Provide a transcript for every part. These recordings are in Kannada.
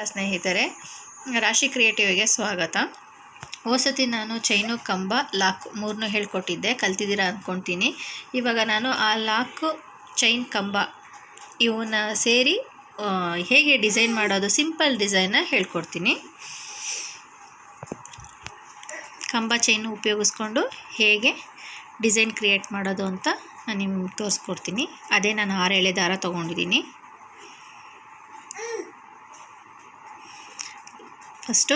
ಸ್ನೇಹಿತರೆ, ರಾಶಿ ಕ್ರಿಯೇಟಿವ್ಗೆ ಸ್ವಾಗತ. ಹೊಸತಿ ನಾನು ಚೈನು, ಕಂಬ, ಲಾಕ್ ಮೂರನ್ನೂ ಹೇಳ್ಕೊಟ್ಟಿದ್ದೆ, ಕಲ್ತಿದ್ದೀರಾ ಅಂದ್ಕೊತೀನಿ. ಇವಾಗ ನಾನು ಆ ಲಾಕು, ಚೈನ್, ಕಂಬ ಇವನ್ನ ಸೇರಿ ಹೇಗೆ ಡಿಸೈನ್ ಮಾಡೋದು, ಸಿಂಪಲ್ ಡಿಸೈನ್ನ ಹೇಳ್ಕೊಡ್ತೀನಿ. ಕಂಬ ಚೈನು ಉಪಯೋಗಿಸ್ಕೊಂಡು ಹೇಗೆ ಡಿಸೈನ್ ಕ್ರಿಯೇಟ್ ಮಾಡೋದು ಅಂತ ನಾನು ನಿಮ್ಗೆ ತೋರಿಸ್ಕೊಡ್ತೀನಿ. ಅದೇ ನಾನು 6 ಎಳೆ ದಾರ ತೊಗೊಂಡಿದ್ದೀನಿ. ಫಸ್ಟು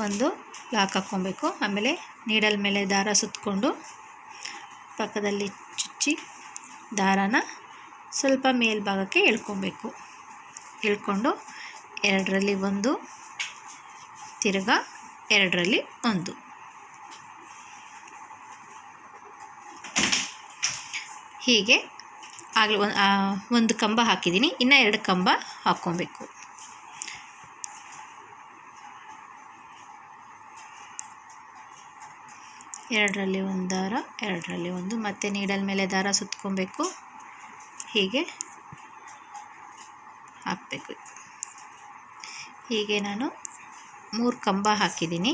ಒಂದು ಲಾಕ್ ಹಾಕ್ಕೊಬೇಕು. ಆಮೇಲೆ ನೀಡಲ್ ಮೇಲೆ ದಾರ ಸುತ್ತಕೊಂಡು ಪಕ್ಕದಲ್ಲಿ ಚುಚ್ಚಿ ದಾರಾನ ಸ್ವಲ್ಪ ಮೇಲ್ಭಾಗಕ್ಕೆ ಎಳ್ಕೊಬೇಕು. ಎಳ್ಕೊಂಡು 2ರಲ್ಲಿ 1, ತಿರ್ಗಾ 2ರಲ್ಲಿ 1. ಹೀಗೆ ಆಗಲಿ ಒಂದು ಕಂಬ ಹಾಕಿದ್ದೀನಿ, ಇನ್ನು 2 ಕಂಬ ಹಾಕ್ಕೊಬೇಕು. ಎರಡರಲ್ಲಿ 1 ದಾರ, 2ರಲ್ಲಿ 1, ಮತ್ತು ನೀಡಲ್ ಮೇಲೆ ದಾರ ಸುತ್ಕೊಬೇಕು. ಹೀಗೆ ಹಾಕಬೇಕು. ಹೀಗೆ ನಾನು 3 ಕಂಬ ಹಾಕಿದ್ದೀನಿ.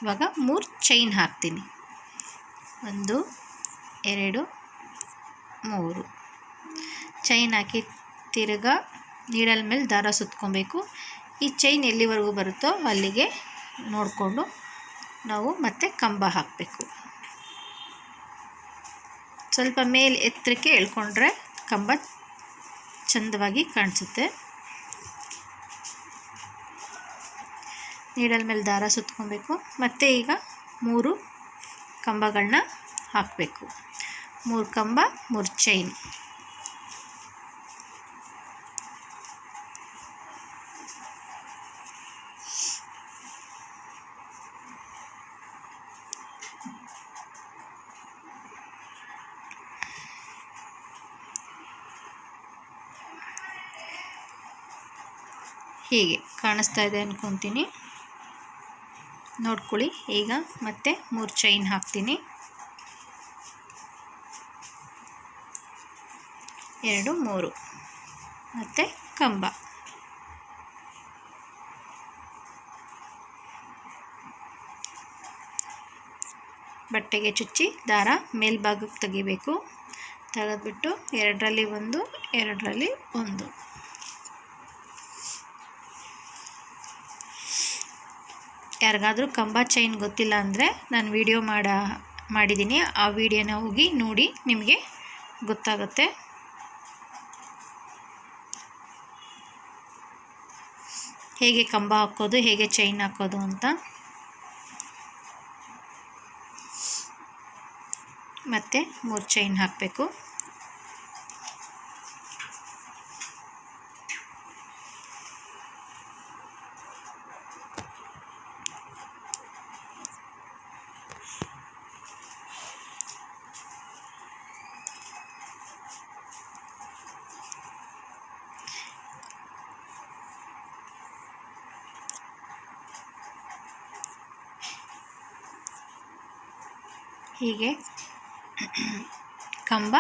ಇವಾಗ 3 ಚೈನ್ ಹಾಕ್ತೀನಿ. 1, 2, 3 ಚೈನ್ ಹಾಕಿ ತಿರ್ಗಾ ನೀಡಲ್ ಮೇಲೆ ದಾರ ಸುತ್ಕೊಬೇಕು. ಈ ಚೈನ್ ಎಲ್ಲಿವರೆಗೂ ಬರುತ್ತೋ ಅಲ್ಲಿಗೆ ನೋಡಿಕೊಂಡು ನಾವು ಮತ್ತೆ ಕಂಬ ಹಾಕಬೇಕು. ಸ್ವಲ್ಪ ಮೇಲೆ ಎತ್ತರಕ್ಕೆ ಎಳ್ಕೊಂಡ್ರೆ ಕಂಬ ಚಂದವಾಗಿ ಕಾಣಿಸುತ್ತೆ. ನೀಡಲ್ ಮೇಲೆ ದಾರ ಸುತ್ಕೊಬೇಕು. ಮತ್ತು ಈಗ 3 ಕಂಬಗಳನ್ನ ಹಾಕಬೇಕು. 3 ಕಂಬ, 3 ಚೈನ್. ಹೀಗೆ ಕಾಣಿಸ್ತಾ ಇದೆ ಅಂದ್ಕೊತೀನಿ, ನೋಡ್ಕೊಳ್ಳಿ. ಈಗ ಮತ್ತೆ 3 ಚೈನ್ ಹಾಕ್ತೀನಿ. 2, 3 ಮತ್ತು ಕಂಬ. ಬಟ್ಟೆಗೆ ಚುಚ್ಚಿ ದಾರ ಮೇಲ್ಭಾಗಕ್ಕೆ ತೆಗಿಬೇಕು. ತೆಗೆದ್ಬಿಟ್ಟು 2ರಲ್ಲಿ 1, 2ರಲ್ಲಿ 1. ಯಾರಿಗಾದರೂ ಕಂಬ ಚೈನ್ ಗೊತ್ತಿಲ್ಲ ಅಂದರೆ ನಾನು ವಿಡಿಯೋ ಮಾಡಿದ್ದೀನಿ, ಆ ವಿಡಿಯೋನ ಹೋಗಿ ನೋಡಿ, ನಿಮಗೆ ಗೊತ್ತಾಗುತ್ತೆ. ಹೇಗೆ ಕಂಬ ಹಾಕೋದು, ಹೇಗೆ ಚೈನ್ ಹಾಕೋದು ಅಂತ. ಮತ್ತು 3 ಚೈನ್ ಹಾಕಬೇಕು. ಹೀಗೆ ಕಂಬ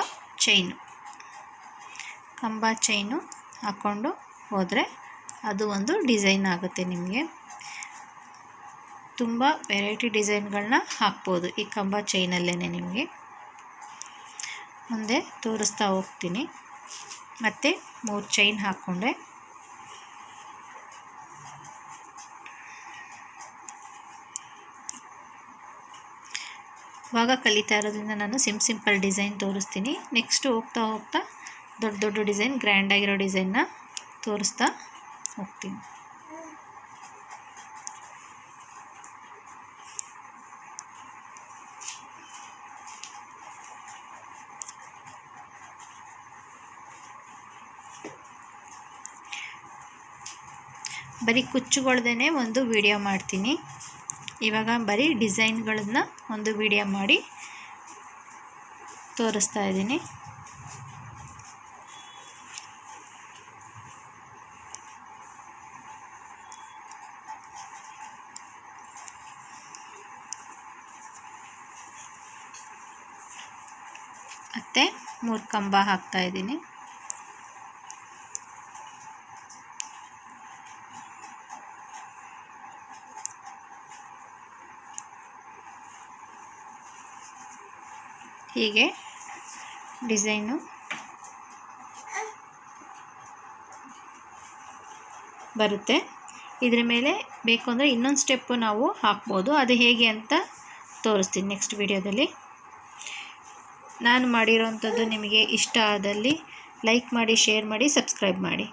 ಚೈನು ಹಾಕ್ಕೊಂಡು ಹೋದರೆ ಅದು ಒಂದು ಡಿಸೈನ್ ಆಗುತ್ತೆ. ನಿಮಗೆ ತುಂಬ ವೆರೈಟಿ ಡಿಸೈನ್ಗಳನ್ನ ಹಾಕ್ಬೋದು ಈ ಕಂಬ ಚೈನಲ್ಲೇ. ನಿಮಗೆ ಮುಂದೆ ತೋರಿಸ್ತಾ ಹೋಗ್ತೀನಿ. ಮತ್ತು 3 ಚೈನ್ ಹಾಕ್ಕೊಂಡೆ. ಇವಾಗ ಕಲಿತಾ ಇರೋದ್ರಿಂದ ನಾನು ಸಿಂಪಲ್ ಡಿಸೈನ್ ತೋರಿಸ್ತೀನಿ. ನೆಕ್ಸ್ಟ್ ಹೋಗ್ತಾ ದೊಡ್ಡ ಡಿಸೈನ್, ಗ್ರ್ಯಾಂಡಾಗಿರೋ ಡಿಸೈನ್ನ ತೋರಿಸ್ತಾ ಹೋಗ್ತೀನಿ. ಬರೀ ಕುಚ್ಚುಗಳ್ದೇ ಒಂದು ವಿಡಿಯೋ ಮಾಡ್ತೀನಿ. ಇವಾಗ ಬರೀ ಡಿಸೈನ್ಗಳನ್ನ ಒಂದು ವಿಡಿಯೋ ಮಾಡಿ ತೋರಿಸ್ತಾ ಇದ್ದೀನಿ. ಮತ್ತು 3 ಕಂಬ ಹಾಕ್ತಾ ಇದ್ದೀನಿ. ಹೀಗೆ ಡಿಸೈನು ಬರುತ್ತೆ. ಇದ್ರ ಮೇಲೆ ಬೇಕು ಅಂದರೆ ಇನ್ನೊಂದು ಸ್ಟೆಪ್ಪು ನಾವು ಹಾಕ್ಬೋದು. ಅದು ಹೇಗೆ ಅಂತ ತೋರಿಸ್ತೀನಿ ನೆಕ್ಸ್ಟ್ ವಿಡಿಯೋದಲ್ಲಿ. ನಾನು ಮಾಡಿರೋವಂಥದ್ದು ನಿಮಗೆ ಇಷ್ಟ ಆದಲ್ಲಿ ಲೈಕ್ ಮಾಡಿ, ಶೇರ್ ಮಾಡಿ, ಸಬ್ಸ್ಕ್ರೈಬ್ ಮಾಡಿ.